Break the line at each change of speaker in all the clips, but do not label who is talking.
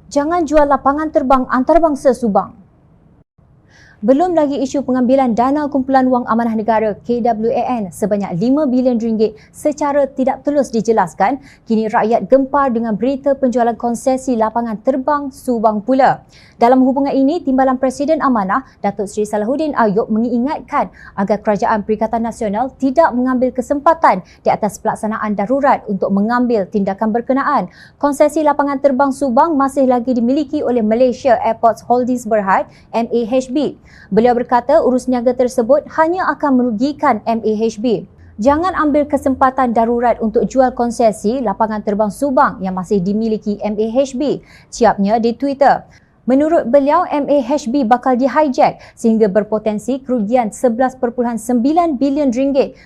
Jangan jual lapangan terbang antarabangsa Subang. Belum lagi isu pengambilan dana kumpulan wang amanah negara KWAN sebanyak RM5 bilion secara tidak tulus dijelaskan, kini rakyat gempar dengan berita penjualan konsesi lapangan terbang Subang pula. Dalam hubungan ini, Timbalan Presiden Amanah, Datuk Seri Salahuddin Ayub mengingatkan agar Kerajaan Perikatan Nasional tidak mengambil kesempatan di atas pelaksanaan darurat untuk mengambil tindakan berkenaan. Konsesi lapangan terbang Subang masih lagi dimiliki oleh Malaysia Airports Holdings Berhad, MAHB. Beliau berkata urus niaga tersebut hanya akan merugikan MAHB. Jangan ambil kesempatan darurat untuk jual konsesi lapangan terbang Subang yang masih dimiliki MAHB, ciapnya di Twitter. Menurut beliau, MAHB bakal di-hijack sehingga berpotensi kerugian RM11.9 bilion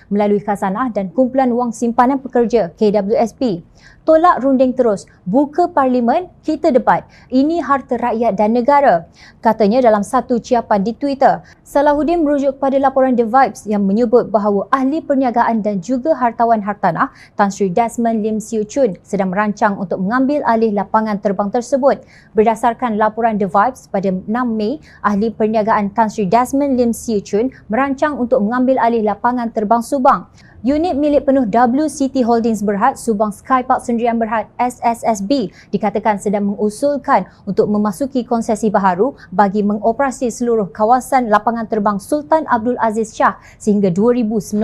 melalui khazanah dan kumpulan wang simpanan pekerja KWSP. Tolak runding terus, buka parlimen, kita debat. Ini harta rakyat dan negara, katanya dalam satu ciapan di Twitter. Salahuddin merujuk kepada laporan The Vibes yang menyebut bahawa ahli perniagaan dan juga hartawan hartanah Tan Sri Desmond Lim Siu Chun sedang merancang untuk mengambil alih lapangan terbang tersebut. Berdasarkan laporan The Vibes, pada 6 Mei, ahli perniagaan Tan Sri Desmond Lim Siu Chun merancang untuk mengambil alih lapangan terbang Subang. Unit milik penuh WCT Holdings Berhad, Subang Skypark Sendirian Berhad SSSB dikatakan sedang mengusulkan untuk memasuki konsesi baharu bagi mengoperasi seluruh kawasan lapangan terbang Sultan Abdul Aziz Shah sehingga 2092,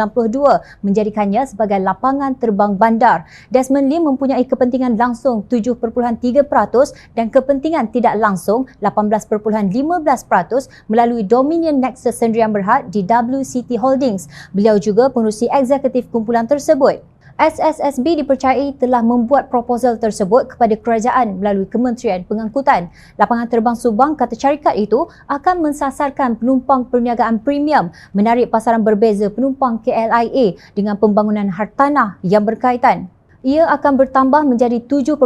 menjadikannya sebagai lapangan terbang bandar. Desmond Lim mempunyai kepentingan langsung 7.3% dan kepentingan tidak langsung 18.15% melalui Dominion Nexus Sendirian Berhad di WCT Holdings. Beliau juga pengerusi eksekutif kumpulan tersebut. SSSB dipercayai telah membuat proposal tersebut kepada kerajaan melalui Kementerian Pengangkutan. Lapangan terbang Subang, kata syarikat itu, akan mensasarkan penumpang perniagaan premium, menarik pasaran berbeza penumpang KLIA dengan pembangunan hartanah yang berkaitan. Ia akan bertambah menjadi 7.5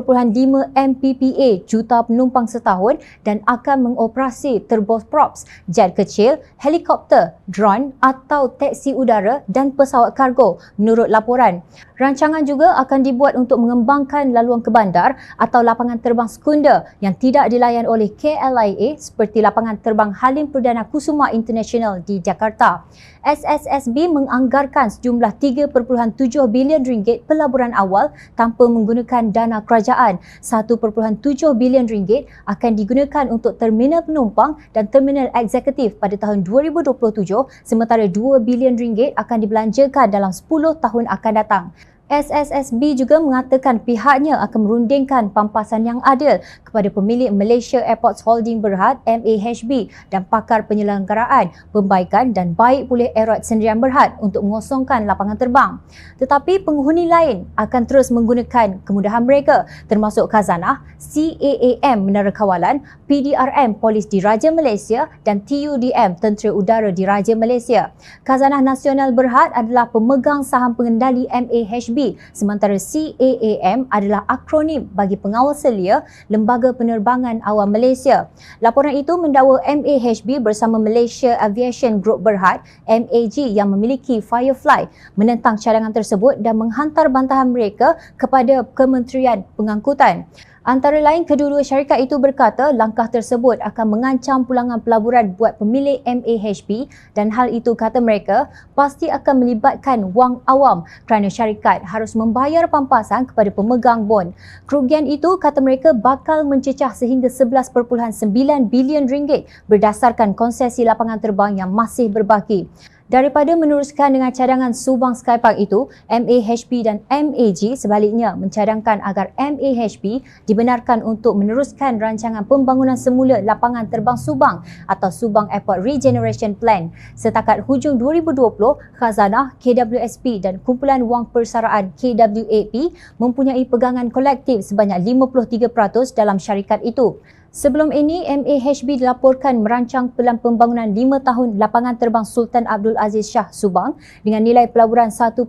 MPPA juta penumpang setahun dan akan mengoperasi turboprops, jet kecil, helikopter, drone atau taksi udara dan pesawat kargo menurut laporan. Rancangan juga akan dibuat untuk mengembangkan laluan ke bandar atau lapangan terbang sekunder yang tidak dilayan oleh KLIA seperti lapangan terbang Halim Perdana Kusuma International di Jakarta. SSSB menganggarkan sejumlah RM3.7 bilion pelaburan awal tanpa menggunakan dana kerajaan. RM1.7 bilion akan digunakan untuk terminal penumpang dan terminal eksekutif pada tahun 2027, sementara RM2 bilion akan dibelanjakan dalam 10 tahun akan datang. SSSB juga mengatakan pihaknya akan merundingkan pampasan yang adil kepada pemilik Malaysia Airports Holdings Berhad MAHB dan pakar penyelenggaraan, pembaikan dan baik pulih Airport Sendirian Berhad untuk mengosongkan lapangan terbang. Tetapi penghuni lain akan terus menggunakan kemudahan mereka termasuk khazanah, CAAM Menara Kawalan, PDRM Polis Diraja Malaysia dan TUDM Tentera Udara Diraja Malaysia. Khazanah Nasional Berhad adalah pemegang saham pengendali MAHB, sementara CAAM adalah akronim bagi Pengawal Selia Lembaga Penerbangan Awam Malaysia. Laporan itu mendakwa MAHB bersama Malaysia Aviation Group Berhad MAG yang memiliki Firefly menentang cadangan tersebut dan menghantar bantahan mereka kepada Kementerian Pengangkutan. Antara lain, kedua-dua syarikat itu berkata langkah tersebut akan mengancam pulangan pelaburan buat pemilik MAHB dan hal itu, kata mereka, pasti akan melibatkan wang awam kerana syarikat harus membayar pampasan kepada pemegang bon. Kerugian itu, kata mereka, bakal mencecah sehingga RM11.9 bilion berdasarkan konsesi lapangan terbang yang masih berbaki. Daripada meneruskan dengan cadangan Subang Skypark itu, MAHB dan MAG sebaliknya mencadangkan agar MAHB dibenarkan untuk meneruskan rancangan pembangunan semula lapangan terbang Subang atau Subang Airport Regeneration Plan. Setakat hujung 2020, khazanah, KWSP dan kumpulan wang persaraan KWAP mempunyai pegangan kolektif sebanyak 53% dalam syarikat itu. Sebelum ini, MAHB dilaporkan merancang pelan pembangunan 5 tahun lapangan terbang Sultan Abdul Aziz Shah Subang dengan nilai pelaburan 1.3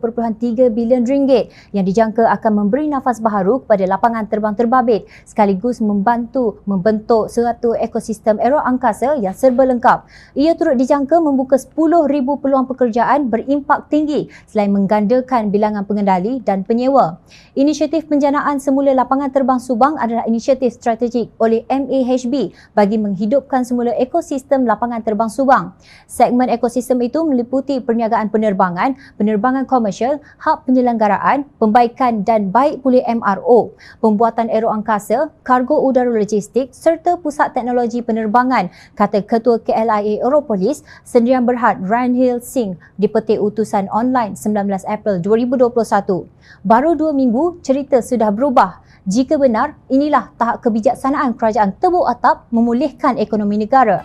bilion ringgit yang dijangka akan memberi nafas baharu kepada lapangan terbang terbabit sekaligus membantu membentuk suatu ekosistem aero angkasa yang serba lengkap. Ia turut dijangka membuka 10,000 peluang pekerjaan berimpak tinggi selain menggandakan bilangan pengendali dan penyewa. Inisiatif penjanaan semula lapangan terbang Subang adalah inisiatif strategik oleh MAHB bagi menghidupkan semula ekosistem lapangan terbang Subang. Segmen ekosistem itu meliputi perniagaan penerbangan, penerbangan komersial, hub penyelenggaraan, pembaikan dan baik pulih MRO, pembuatan aero angkasa, kargo udara logistik serta pusat teknologi penerbangan, kata Ketua KLIA Aeropolis Sendirian Berhad Ranhil Singh di petik utusan online 19 April 2021. Baru 2 minggu, cerita sudah berubah. Jika benar, inilah tahap kebijaksanaan kerajaan tebuk atap memulihkan ekonomi negara.